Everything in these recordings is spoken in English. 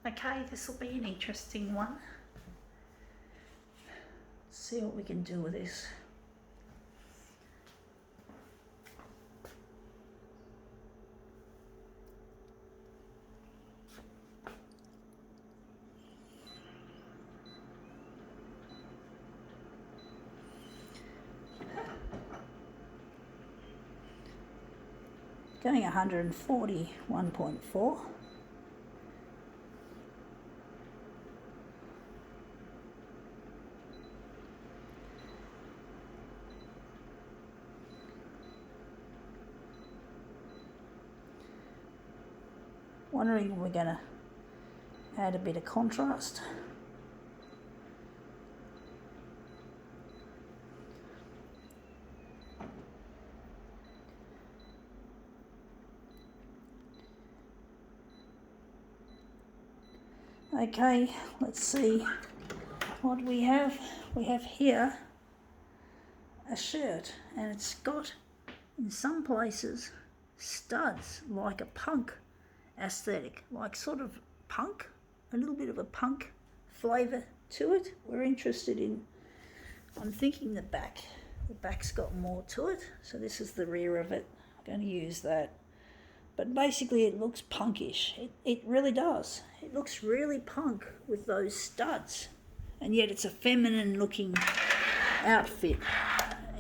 Okay, this will be an interesting one. Let's see what we can do with this. Going 141.4. Wondering if we're going to add a bit of contrast. Okay, let's see what we have. We have here a shirt, and it's got, in some places, studs, like a punk aesthetic, like sort of punk, a little bit of a punk flavour to it. We're interested in, I'm thinking the back's got more to it, so this is the rear of it. I'm going to use that. But basically it looks punkish. It really does. It looks really punk with those studs. And yet it's a feminine looking outfit.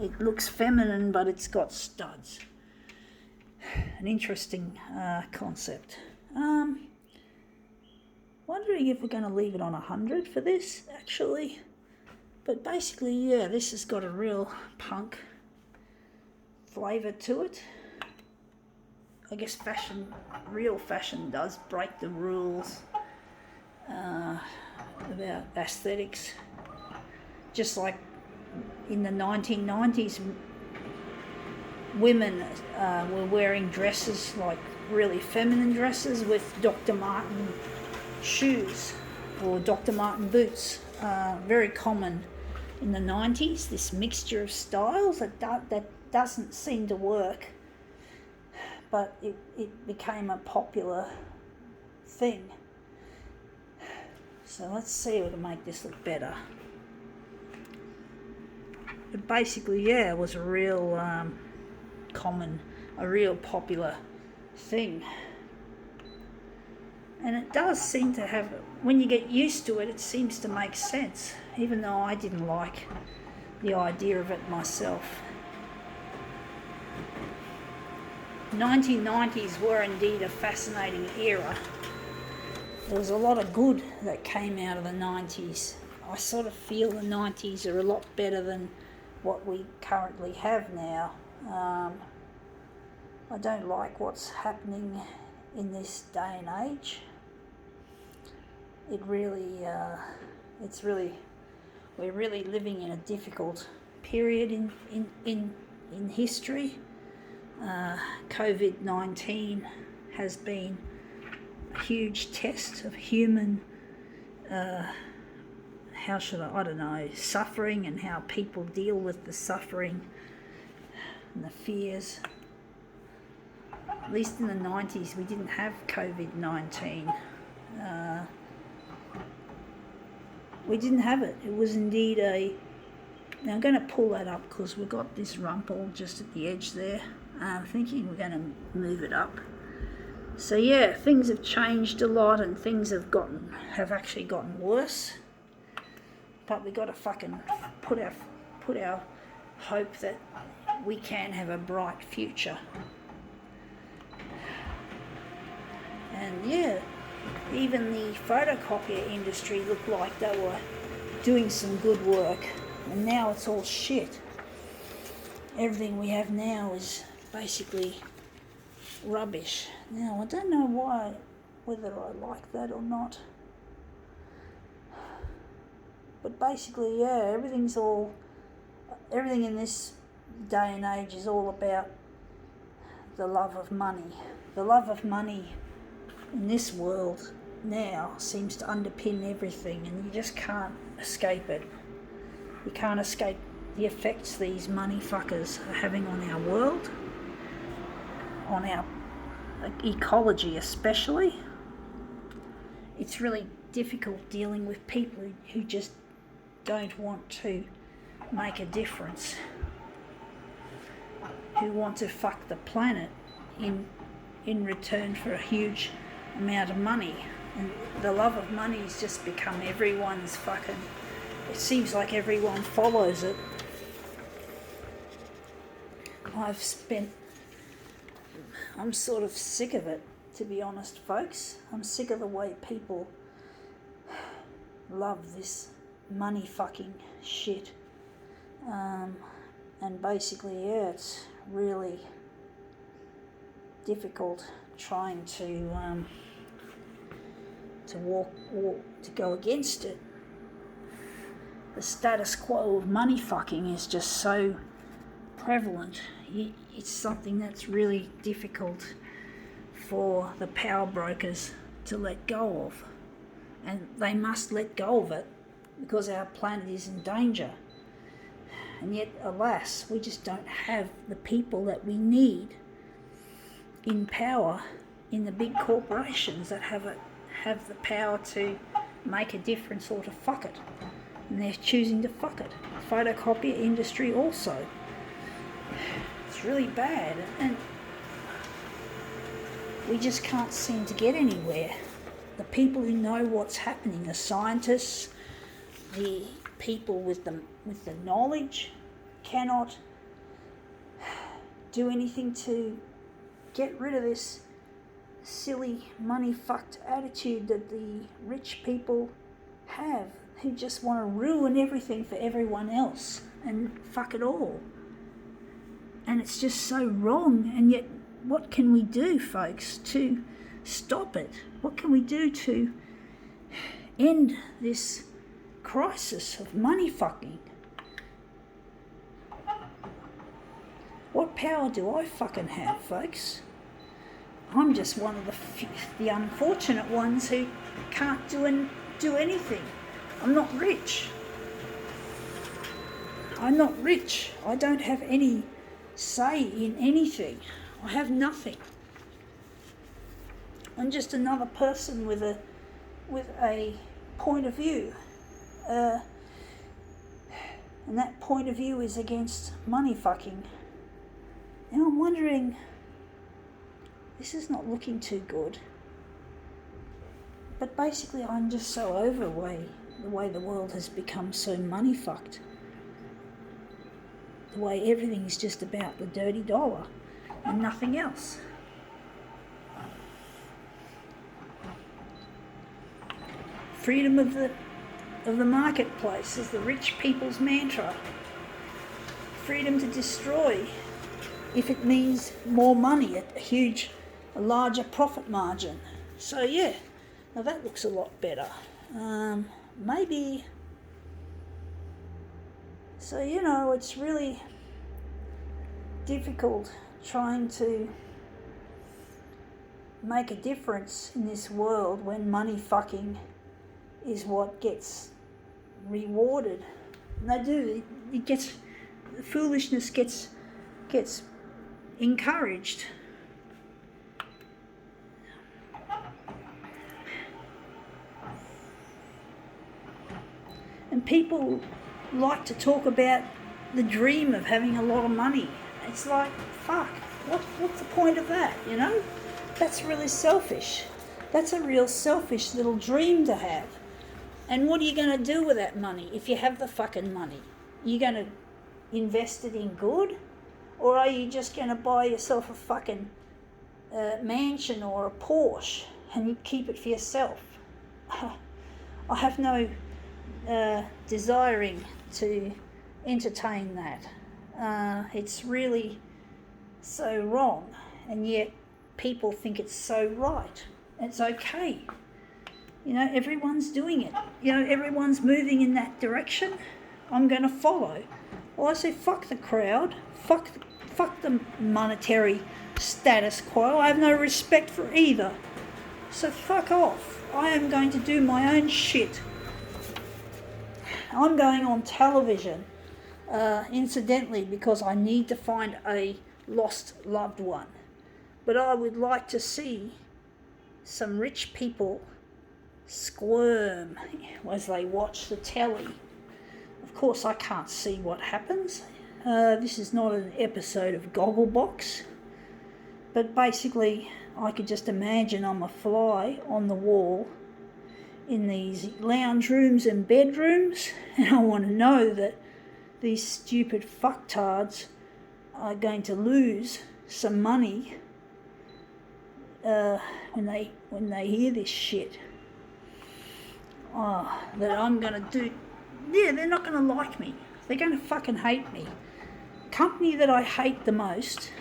It looks feminine, but it's got studs. An interesting concept. Wondering if we're going to leave it on 100 for this, actually. But basically, yeah, this has got a real punk flavour to it. I guess real fashion does break the rules about aesthetics. Just like in the 1990s, women were wearing dresses, like really feminine dresses with Dr. Martin shoes or Dr. Martin boots. Very common in the 90s, this mixture of styles that doesn't seem to work. But it became a popular thing. So let's see if we can make this look better. But basically, yeah, it was a real a real popular thing. And it does seem to have, when you get used to it, it seems to make sense, even though I didn't like the idea of it myself. 1990s were indeed a fascinating era. There was a lot of good that came out of the 90s. I sort of feel the 90s are a lot better than what we currently have now. I don't like what's happening in this day and age. We're really living in a difficult period in history. COVID-19 has been a huge test of human, suffering, and how people deal with the suffering and the fears. At least in the 90s, we didn't have COVID-19. We didn't have it. It was indeed now I'm going to pull that up because we've got this rumple just at the edge there. I'm thinking we're going to move it up. So yeah, things have changed a lot and things have actually gotten worse. But we got to fucking put our hope that we can have a bright future. And yeah, even the photocopier industry looked like they were doing some good work, and now it's all shit. Everything we have now is basically rubbish. Now, I don't know whether I like that or not. But basically, yeah, everything in this day and age is all about the love of money. The love of money in this world now seems to underpin everything, and you just can't escape it. You can't escape the effects these money fuckers are having on our world, on our ecology especially. it's really difficult dealing with people who just don't want to make a difference, who want to fuck the planet in return for a huge amount of money. And the love of money has just become everyone's fucking, it seems like everyone follows it. I'm sort of sick of it, to be honest, folks. I'm sick of the way people love this money fucking shit. And basically, yeah, it's really difficult trying to go against it. The status quo of money fucking is just so prevalent. It's something that's really difficult for the power brokers to let go of, and they must let go of it because our planet is in danger. And yet, alas, we just don't have the people that we need in power in the big corporations that have the power to make a difference or to fuck it. And they're choosing to fuck it. Photocopier industry also. It's really bad, and we just can't seem to get anywhere. The people who know what's happening, the scientists, the people with the knowledge, cannot do anything to get rid of this silly money fucked attitude that the rich people have, who just want to ruin everything for everyone else and fuck it all. And it's just so wrong. And yet, what can we do, folks, to stop it? What can we do to end this crisis of money fucking? What power do I fucking have, folks? I'm just one of the unfortunate ones who can't do anything. I'm not rich. I'm not rich. I don't have any say in anything. I have nothing. I'm just another person with a point of view. And that point of view is against money fucking. Now I'm wondering, this is not looking too good. But basically I'm just so over the way the world has become so money fucked. The way everything's just about the dirty dollar and nothing else. Freedom of the marketplace is the rich people's mantra. Freedom to destroy if it means more money at a larger profit margin. So yeah, now that looks a lot better. Maybe. So, it's really difficult trying to make a difference in this world when money fucking is what gets rewarded. And they do. The foolishness gets encouraged. And people like to talk about the dream of having a lot of money. It's like, fuck, what's the point of that, That's really selfish. That's a real selfish little dream to have. And what are you going to do with that money if you have the fucking money? Are you going to invest it in good? Or are you just going to buy yourself a fucking mansion or a Porsche and you keep it for yourself? I have no desiring to entertain that. It's really so wrong, and yet people think it's so right. It's okay. Everyone's doing it. Everyone's moving in that direction. I'm going to follow. Well, I say fuck the crowd. Fuck the monetary status quo. I have no respect for either. So fuck off. I am going to do my own shit. I'm going on television, incidentally, because I need to find a lost loved one. But I would like to see some rich people squirm as they watch the telly. Of course, I can't see what happens. This is not an episode of Gogglebox, but basically I could just imagine I'm a fly on the wall in these lounge rooms and bedrooms, and I want to know that these stupid fucktards are going to lose some money when they hear this shit. That I'm going to do. Yeah, they're not going to like me. They're going to fucking hate me. Company that I hate the most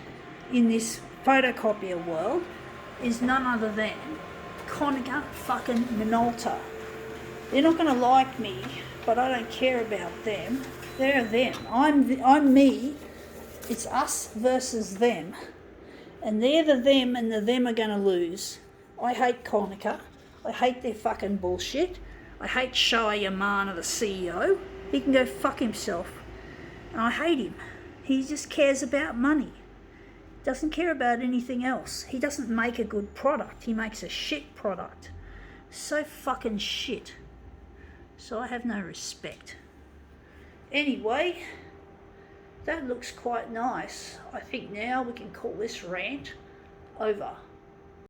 in this photocopier world is none other than Konica fucking Minolta. They're not going to like me, but I don't care about them. They're them. I'm me. It's us versus them. And they're the them, and the them are going to lose. I hate Konica. I hate their fucking bullshit. I hate Shah Yamana, the CEO. He can go fuck himself. And I hate him. He just cares about money. Doesn't care about anything else. He doesn't make a good product. He makes a shit product. So fucking shit. So I have no respect. Anyway, that looks quite nice. I think now we can call this rant over.